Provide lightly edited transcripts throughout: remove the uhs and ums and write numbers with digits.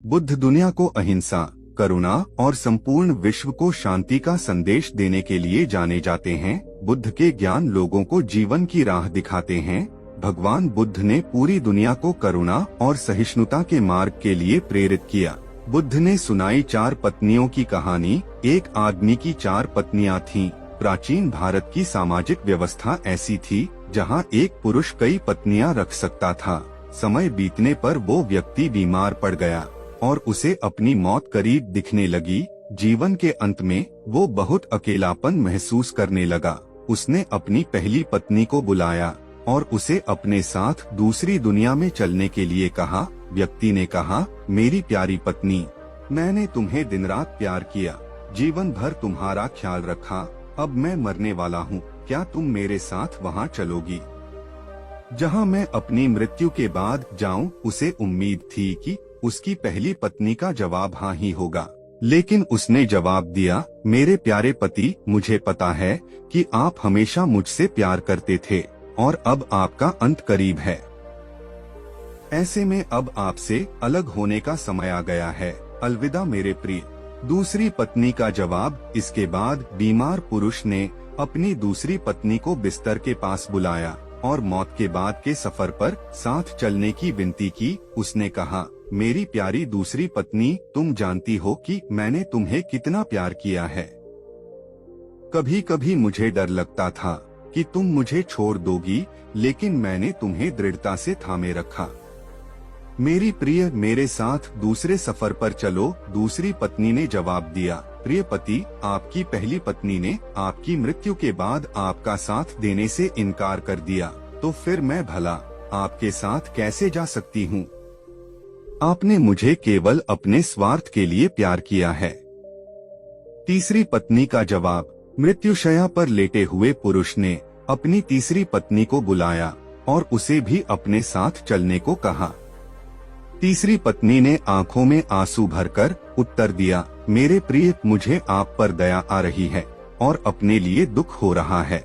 बुद्ध दुनिया को अहिंसा, करुणा और संपूर्ण विश्व को शांति का संदेश देने के लिए जाने जाते हैं। बुद्ध के ज्ञान लोगों को जीवन की राह दिखाते हैं। भगवान बुद्ध ने पूरी दुनिया को करुणा और सहिष्णुता के मार्ग के लिए प्रेरित किया। बुद्ध ने सुनाई 4 पत्नियों की कहानी। एक आदमी की 4 पत्नियां थीं। प्राचीन भारत की सामाजिक व्यवस्था ऐसी थी जहां एक पुरुष कई पत्नियां रख सकता था। समय बीतने पर वो व्यक्ति बीमार पड़ गया और उसे अपनी मौत करीब दिखने लगी। जीवन के अंत में वो बहुत अकेलापन महसूस करने लगा। उसने अपनी पहली पत्नी को बुलाया और उसे अपने साथ दूसरी दुनिया में चलने के लिए कहा। व्यक्ति ने कहा, मेरी प्यारी पत्नी, मैंने तुम्हें दिन रात प्यार किया, जीवन भर तुम्हारा ख्याल रखा। अब मैं मरने वाला हूँ, क्या तुम मेरे साथ वहाँ चलोगी जहाँ मैं अपनी मृत्यु के बाद जाऊँ? उसे उम्मीद थी कि उसकी पहली पत्नी का जवाब हाँ ही होगा, लेकिन उसने जवाब दिया, मेरे प्यारे पति, मुझे पता है कि आप हमेशा मुझसे प्यार करते थे और अब आपका अंत करीब है। ऐसे में अब आपसे अलग होने का समय आ गया है। अलविदा मेरे प्रिय। दूसरी पत्नी का जवाब। इसके बाद बीमार पुरुष ने अपनी दूसरी पत्नी को बिस्तर के पास बुलाया और मौत के बाद के सफर पर साथ चलने की विनती की। उसने कहा, मेरी प्यारी दूसरी पत्नी, तुम जानती हो कि मैंने तुम्हें कितना प्यार किया है। कभी कभी मुझे डर लगता था कि तुम मुझे छोड़ दोगी, लेकिन मैंने तुम्हें दृढ़ता से थामे रखा। मेरी प्रिय, मेरे साथ दूसरे सफर पर चलो। दूसरी पत्नी ने जवाब दिया, प्रिय पति, आपकी पहली पत्नी ने आपकी मृत्यु के बाद आपका साथ देने से इनकार कर दिया, तो फिर मैं भला आपके साथ कैसे जा सकती हूँ? आपने मुझे केवल अपने स्वार्थ के लिए प्यार किया है। तीसरी पत्नी का जवाब। मृत्युशैया पर लेटे हुए पुरुष ने अपनी तीसरी पत्नी को बुलाया और उसे भी अपने साथ चलने को कहा। तीसरी पत्नी ने आंखों में आंसू भरकर उत्तर दिया, मेरे प्रिय, मुझे आप पर दया आ रही है और अपने लिए दुख हो रहा है,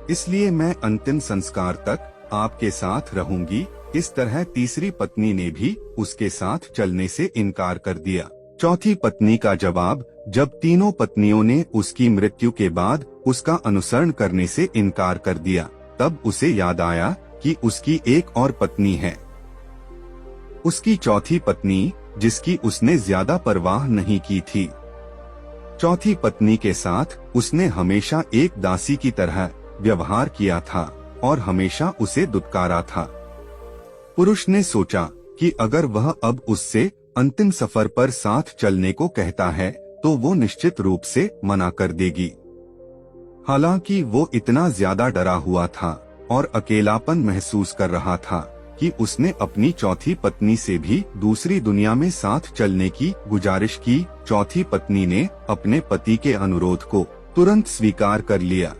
इसलिए मैं अंतिम संस्कार तक आपके साथ रहूंगी। इस तरह तीसरी पत्नी ने भी उसके साथ चलने से इनकार कर दिया। चौथी पत्नी का जवाब। जब तीनों पत्नियों ने उसकी मृत्यु के बाद उसका अनुसरण करने से इनकार कर दिया, तब उसे याद आया कि उसकी एक और पत्नी है। उसकी चौथी पत्नी, जिसकी उसने ज्यादा परवाह नहीं की थी। चौथी पत्नी के साथ उसने हमेशा एक दासी की तरह व्यवहार किया था और हमेशा उसे दुत्कारा था। पुरुष ने सोचा कि अगर वह अब उससे अंतिम सफर पर साथ चलने को कहता है तो वो निश्चित रूप से मना कर देगी। हालांकि वो इतना ज्यादा डरा हुआ था और अकेलापन महसूस कर रहा था कि उसने अपनी चौथी पत्नी से भी दूसरी दुनिया में साथ चलने की गुजारिश की। चौथी पत्नी ने अपने पति के अनुरोध को तुरंत स्वीकार कर लिया।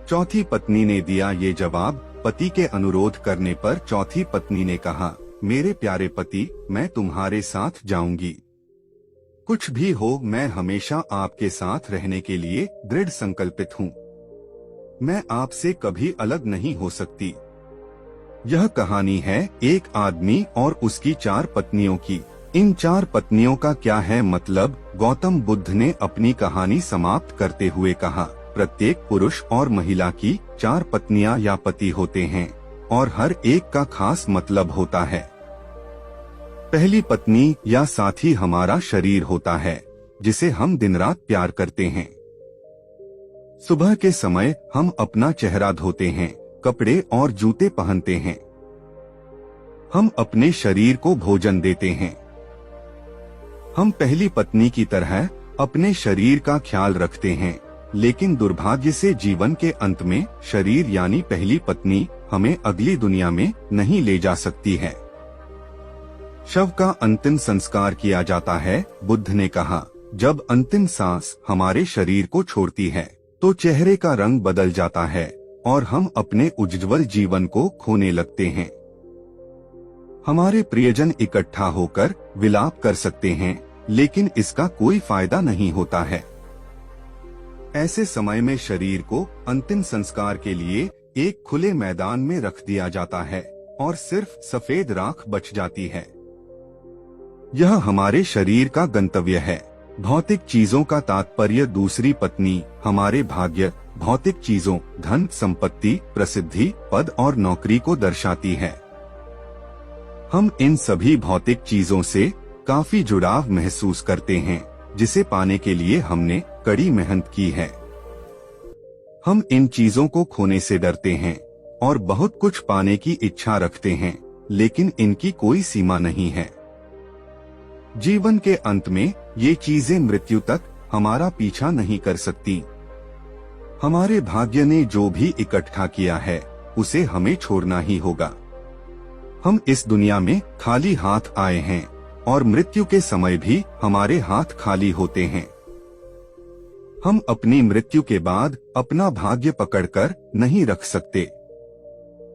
चौथी पत्नी ने दिया ये जवाब। पति के अनुरोध करने पर चौथी पत्नी ने कहा, मेरे प्यारे पति, मैं तुम्हारे साथ जाऊंगी। कुछ भी हो, मैं हमेशा आपके साथ रहने के लिए दृढ़ संकल्पित हूँ। मैं आपसे कभी अलग नहीं हो सकती। यह कहानी है एक आदमी और उसकी 4 पत्नियों की। इन 4 पत्नियों का क्या है मतलब? गौतम बुद्ध ने अपनी कहानी समाप्त करते हुए कहा, प्रत्येक पुरुष और महिला की 4 पत्नियां या पति होते हैं और हर एक का खास मतलब होता है। पहली पत्नी या साथी हमारा शरीर होता है, जिसे हम दिन रात प्यार करते हैं। सुबह के समय हम अपना चेहरा धोते हैं, कपड़े और जूते पहनते हैं। हम अपने शरीर को भोजन देते हैं। हम पहली पत्नी की तरह अपने शरीर का ख्याल रखते हैं, लेकिन दुर्भाग्य से जीवन के अंत में शरीर यानी पहली पत्नी हमें अगली दुनिया में नहीं ले जा सकती है। शव का अंतिम संस्कार किया जाता है। बुद्ध ने कहा, जब अंतिम सांस हमारे शरीर को छोड़ती है तो चेहरे का रंग बदल जाता है और हम अपने उज्ज्वल जीवन को खोने लगते हैं। हमारे प्रियजन इकट्ठा होकर विलाप कर सकते हैं, लेकिन इसका कोई फायदा नहीं होता है। ऐसे समय में शरीर को अंतिम संस्कार के लिए एक खुले मैदान में रख दिया जाता है और सिर्फ सफेद राख बच जाती है। यह हमारे शरीर का गंतव्य है। भौतिक चीजों का तात्पर्य दूसरी पत्नी, हमारे भाग्य, भौतिक चीजों, धन, संपत्ति, प्रसिद्धि, पद और नौकरी को दर्शाती है। हम इन सभी भौतिक चीजों से काफी जुड़ाव महसूस करते हैं, जिसे पाने के लिए हमने कड़ी मेहनत की है। हम इन चीजों को खोने से डरते हैं और बहुत कुछ पाने की इच्छा रखते हैं, लेकिन इनकी कोई सीमा नहीं है। जीवन के अंत में ये चीजें मृत्यु तक हमारा पीछा नहीं कर सकती। हमारे भाग्य ने जो भी इकट्ठा किया है उसे हमें छोड़ना ही होगा। हम इस दुनिया में खाली हाथ आए हैं और मृत्यु के समय भी हमारे हाथ खाली होते हैं। हम अपनी मृत्यु के बाद अपना भाग्य पकड़कर नहीं रख सकते।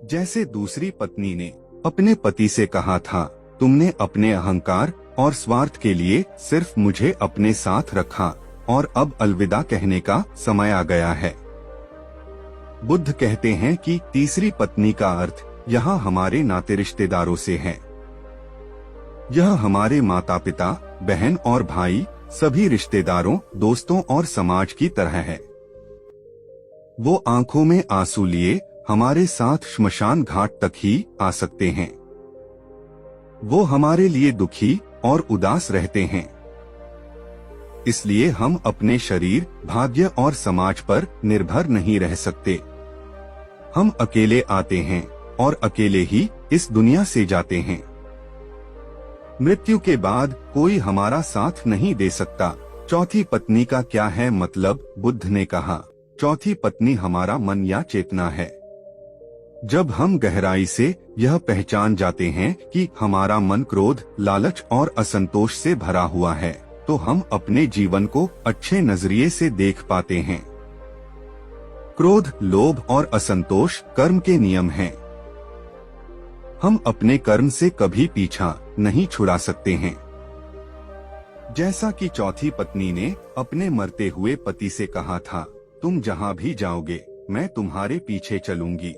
जैसे दूसरी पत्नी ने अपने पति से कहा था, तुमने अपने अहंकार और स्वार्थ के लिए सिर्फ मुझे अपने साथ रखा और अब अलविदा कहने का समय आ गया है। बुद्ध कहते हैं कि तीसरी पत्नी का अर्थ यहाँ हमारे नाते रिश्तेदारों से है। यह हमारे माता पिता, बहन और भाई, सभी रिश्तेदारों, दोस्तों और समाज की तरह है। वो आंखों में आंसू लिए हमारे साथ श्मशान घाट तक ही आ सकते हैं। वो हमारे लिए दुखी और उदास रहते हैं। इसलिए हम अपने शरीर, भाग्य और समाज पर निर्भर नहीं रह सकते। हम अकेले आते हैं और अकेले ही इस दुनिया से जाते हैं। मृत्यु के बाद कोई हमारा साथ नहीं दे सकता। चौथी पत्नी का क्या है मतलब? बुद्ध ने कहा, चौथी पत्नी हमारा मन या चेतना है। जब हम गहराई से यह पहचान जाते हैं कि हमारा मन क्रोध, लालच और असंतोष से भरा हुआ है, तो हम अपने जीवन को अच्छे नजरिए से देख पाते हैं। क्रोध, लोभ और असंतोष कर्म के नियम हैं। हम अपने कर्म से कभी पीछा नहीं छुड़ा सकते हैं। जैसा कि चौथी पत्नी ने अपने मरते हुए पति से कहा था, तुम जहां भी जाओगे मैं तुम्हारे पीछे चलूंगी।